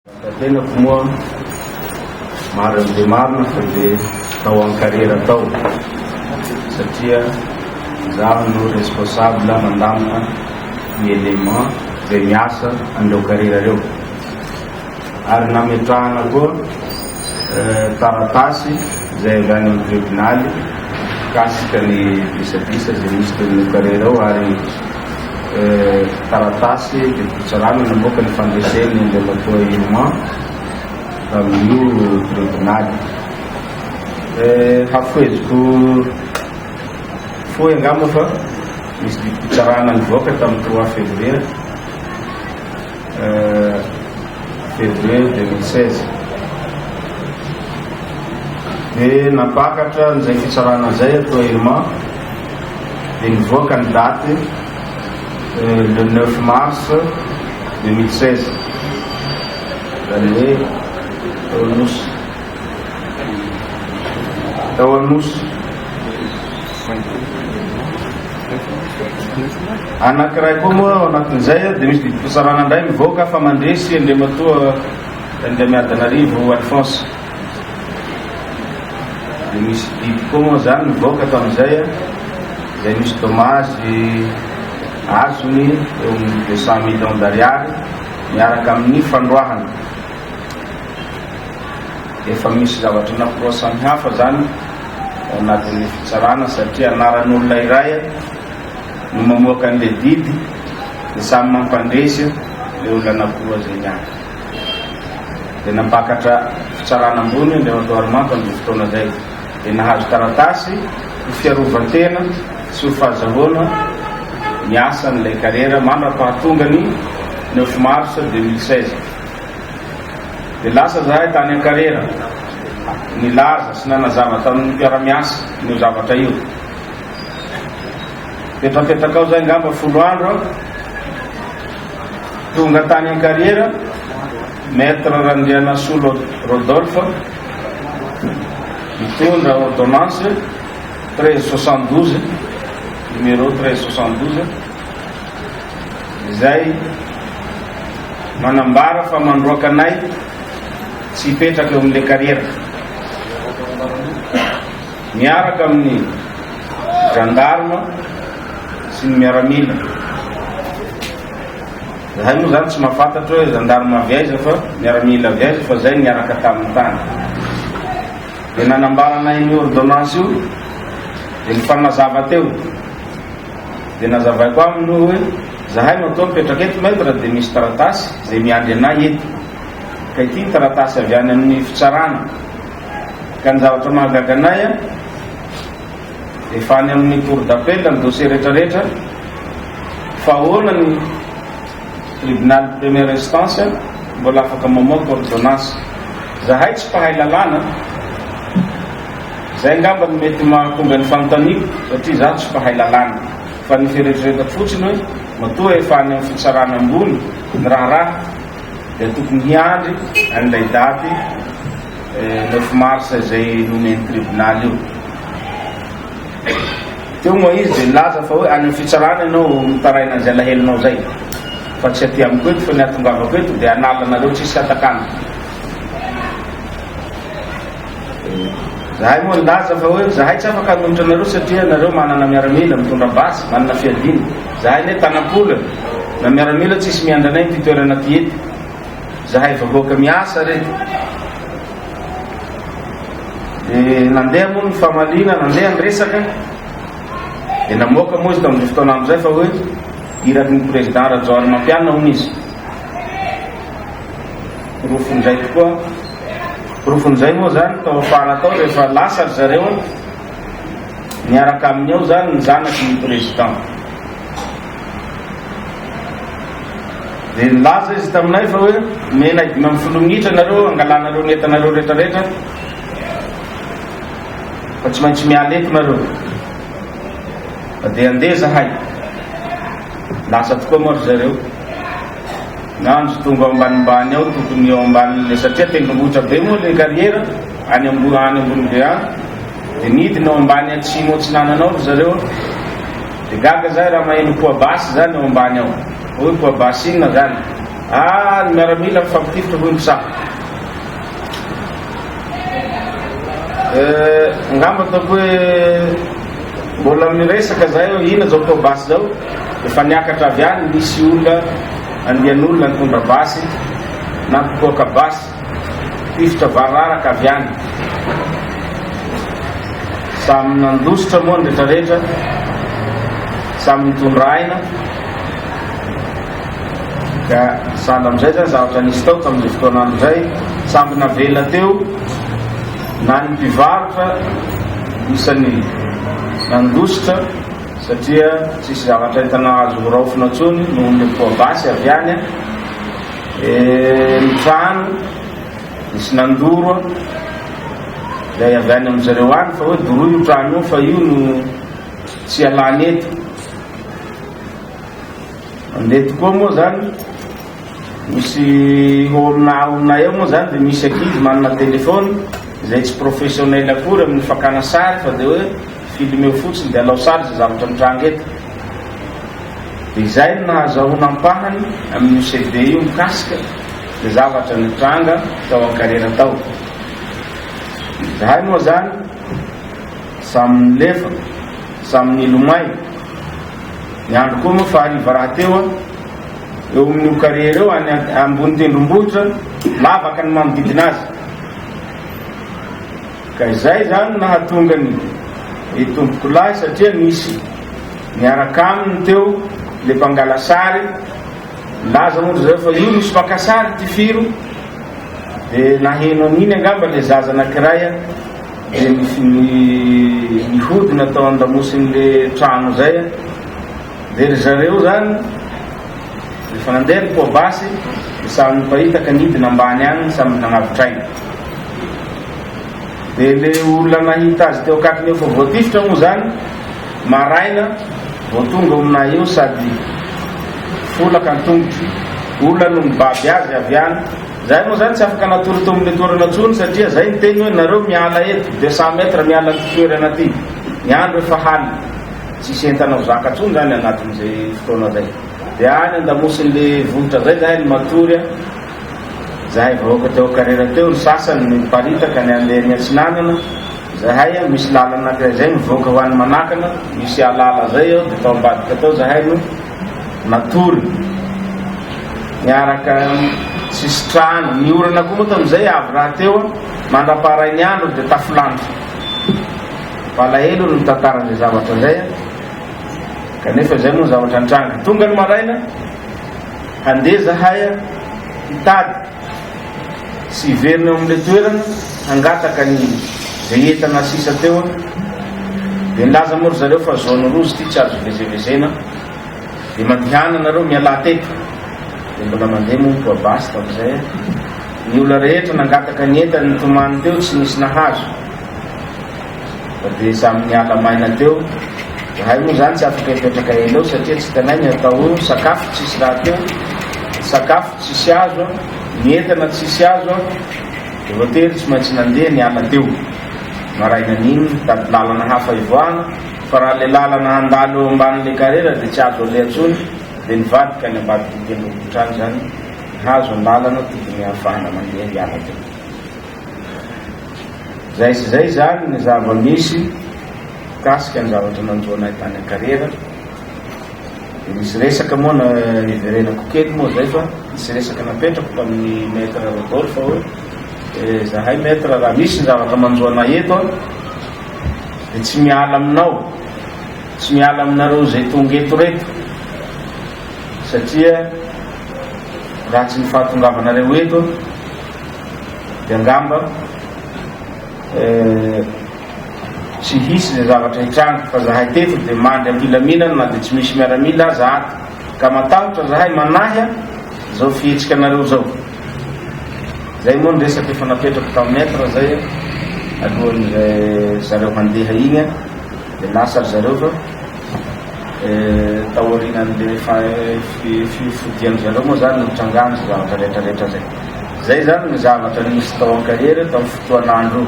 Tena koa maro dia marina fa dia tao amin'ny carrière tao satria zaho no responsable mandamina ny élément izay miasa andreo carrière reo, ary nametrahana koa taratasy izay avy any amin'ny tribunaly mikasika ny visavisa izay misy teo amin'ny carrière ao, ary taratasy dia fitsarana namoaka ny fandreseny ilay matoa élément amin'io tribunaly. Hafoeziko foy angamba fa misy fitsarana nivoaka tamin'ny 3 février 2016 dia napakatra n'izay fitsarana izay atao élément dia nivoaka ny daty le 9 mars 2016 zany hoe tao anosy anankiray koa moa anatin'izay dia misy fitsarana indray mivoaka fa mandresy Andriamatoa Andriamiadanarivo Alphonse, dia misy biby koa moa zany mivoaka tamin'izay izay misy dommage azony eo amin'ny 200 millions d'ariary miaraka amin'ny fandroahana. Efa misy zavatra nakoa samihafa zany anatin'ny fitsarana satria anaran'olona iray no mamoaka an'ilay didy dia samy mampandresy ilay olona nakoa zay niany. Dia napakatra fitsarana ambony Andriamatoa Armando amin'izay fotoana zay dia nahazo taratasy ho fiarovan-tena sy ho fahazahoana niasa n'ilay carrière mandra-pahatonga ny 9 mars 2016 dia lasa zahay tany an carrière nilaza sy nanazava tamin'ny mpiara-miasa nio zavatra io. Petrapetraka ao zay ngamba 10 andro tonga tany an carrière maître Randrianasolo Rodolphe mitondra ordonnance 1372 numéro 1372 izay manambara fa mandroaka anay tsy hipetraka eo amin'ilay carrière miaraka amin'ny gendarme sy ny miaramila. Zahay moa zany tsy mahafantatra hoe gendarme avy aiza fa miaramila avy aiza fa zay niaraka tamin'ny tany. Dia nanambara anay ny ordonnance io dia nifanazava teo dia nazavaiko aminy hoe zahay matoa mipetraka eto maître dia misy taratasy izay miandry anay eto ka ity taratasy avy any amin'ny fitsarana ka ny zavatra mahagaga anay efa any amin'ny cour d'appel ny dossier rehetrarehetra fa ahoana ny tribunal première instance mbola afaka mamoaka ordonnance. Zahay tsy mpahay lalàna zay ngamba ny mety mahatonga ny fanontaniako satria zaho tsy mpahay lalàna fa ny fieritreretako fotsiny hoe matoa efa any amin'ny fitsarana ambony ny raharaha dia tokony hiandry an'ilay daty 9 mars izay nomen'ny tribunaly io. Teo moa izy dia nilaza fa hoe any amin'ny fitsarana ianao mitaraina an'izay lahelinao zay fa tsy aty amiko eto fa ny atongavako eto dia analanareo tsisy atakana. Zahay moa nilaza fa hoe zahay tsy afaka hanolotra anareo satria nareo manana miaramila mitondra basy manana fiadina, zahay ne tanam-pola na miaramila tsisy miandra anay ty toerana ty eto, zahay vahoaka miasa reto. Nandeha moa ny famalina nandeha nyresaka dia namoaka moa izy tamin'izay fotoana amin'izay fa hoe iraky ny président Rajoary Mampiana hono izy. Rofon'izay tokoa rofon'izay moa zany tao afahana tao rehefa lasa ry zareo niaraka amin'ny ao zany ny zanaky ny président dia nilaza izy taminay fa hoe menay 5 minitra nareo angalanareo ny entanareo rehetrarehetra fa tsy maintsy mialeko nareo. Dia andeha zahay lasa tokoa moa ry zareo nandro tonga ambanimbany ao tokony eo amban'le satria tendrombohitra be moa le carrière any ambony be any dia nidina ao ambany atsimo atsinananao ry zareo dia gaga zay raha maheno poabasy zany eo ambany ao hoe poabasy inona zany Ny miaramila mifampitifitra hoy ny saha. Ngamba ataoko hoe mbola miresaka zay ina zao tobasy zao efa niakatra avy any, misy olona andian'olona nitondra basy na kokoka basy tifitra vararaka avy any, samy nandositra moa ny rehetrarehetra, samy mitondra aina. Ka sala amizay zany zavatra nisy tao tamin'izay fotoana amizay, samby navela teo na ny mpivarotra isany nandositra satria tsisy zavatra entana azo raofina tsony noho ny poabasy avy any. Ny trano misy nandoro lay avy any amizareo any fa hoe doroy io trano io fa io no tsy alany eto. Mandeha tokoa moa zany misy olona eo moa zany, dia misy ankizy manana telefony izay tsy professionnel akory amin'ny fakana sary fa dia hoe filme eo fotsiny dia alao sary zay zavatra mitranga eto. Dia izay nahazahoana ampahany amin'ny CD io mikasika dia zavatra nitranga tao an-karera tao. Zahay moa zany samy nilefa, samy nilomay. Ny andro koa moa fa hariva raha teo eo amin'io karera eo any ambony tendrombohitra lavaka ny manodidina azy. Ka izay zany nahatonga ny tompoko lahy satria nisy niaraka aminy teo le mpangala sary, laza moa zay fa io misy maka sary ty firo. Dia naheno an'iny angamba le zaza anakiray dia nihodina tao andamosin'le trano zay. Dia ry zareo zany rehefa nandeha ny poabasy samy nipahitaka nidina ambany any, samy nagnavitraina. Dia le olona nahita azy teo akatiny eo fa voatifitra moa zany maraina vao tonga aminay eo, sady folaka ny tongotry, olona no mibaby azy avy any. Zay moa zany tsy afaka natory teo amin'le toerana tsony satria zay ny teny hoe nareo miala eto 200 metra miala ny toerana aty, ny andro efa haly, tsisy entanao zaka tsony zany anatin'izay fotoana zay. Dia any andamosin'le vohitra zay zahay ny matory, zahay vahoaka teo karera teo, ny sasany miparitaka ny andeha ny Atsinanana. Zahay misy lalana anankiray zay mivoaka ho any Manakana, misy alala zay eo dia tao ambadika tao zahay no natory miaraka tsisy trano. Ny orana koa moa tamizay avy raha teo mandraparay ny andro dia tafilanitra palahelo no tantaran'izay zavatra zay. Kanefa zay moa zavatra nitranga. Tonga ny maraina handeha zahay hitady sy hiverina amin'le toerana hangataka ny zay entana sisa teo. Dia nilaza moa ry zareo fa zone rouge ty tsy azo vezevezena, dia mandihana nareo miala teto. Dia mbola mandeha moa poabasy tamizay. Ny olona rehetra nangataka ny entana nitomany teo tsy nisy nahazo, dia samy niala maina teo. Zahay moa zany tsy afaka hipetraka ela eo satria tsy tanay ny atao sakafo tsisy raha teo, sakafo tsisy azo, ny entana tsisy azo. Dia voatery tsy maintsy nandeha niala teo. Maraina an'iny tady lalana hafa ivoahana, fa raha le lalana handalo eo ambanin'le karera dia tsy azo aleha tsony. Dia nivadika ny ambadiky ny tendrombohitrany zany, hazo ny lalana tokony ahafahana mandeha hiala teo. Zay sy zay zany ny zava-misy kasika ny zavatra nanjoanay tany an-karera. Dia misy resaka moa na iverenako kely moa zay, fa misy resaka napetrako tamin'ny maître Rodolphe fa hoe zahay maître, raha misy ny zavatra manjoanay eto dia tsy miala aminao, tsy miala aminareo zay tonga eto reto, satria raha tsy nifahatongavanareo eto dia angamba tsy hisy zay zavatra hitranga. Fa zahay teto dia mandry ampilaminana na dia tsy misy miaramila aza ato, ka matahotra zahay manahya zao fihetsika anareo zao. Zay moa ny resaka efa napetrako tamin'ny maître zay alohan'izay zareo handeha igny. Dia lasa ry zareo fa taorianan'le fifodiany zareo moa zany nitrangany zavatra rehetrarehetra zay. Zay zany ny zavatra nisy tao an-karera tamin'ny fotoan'andro.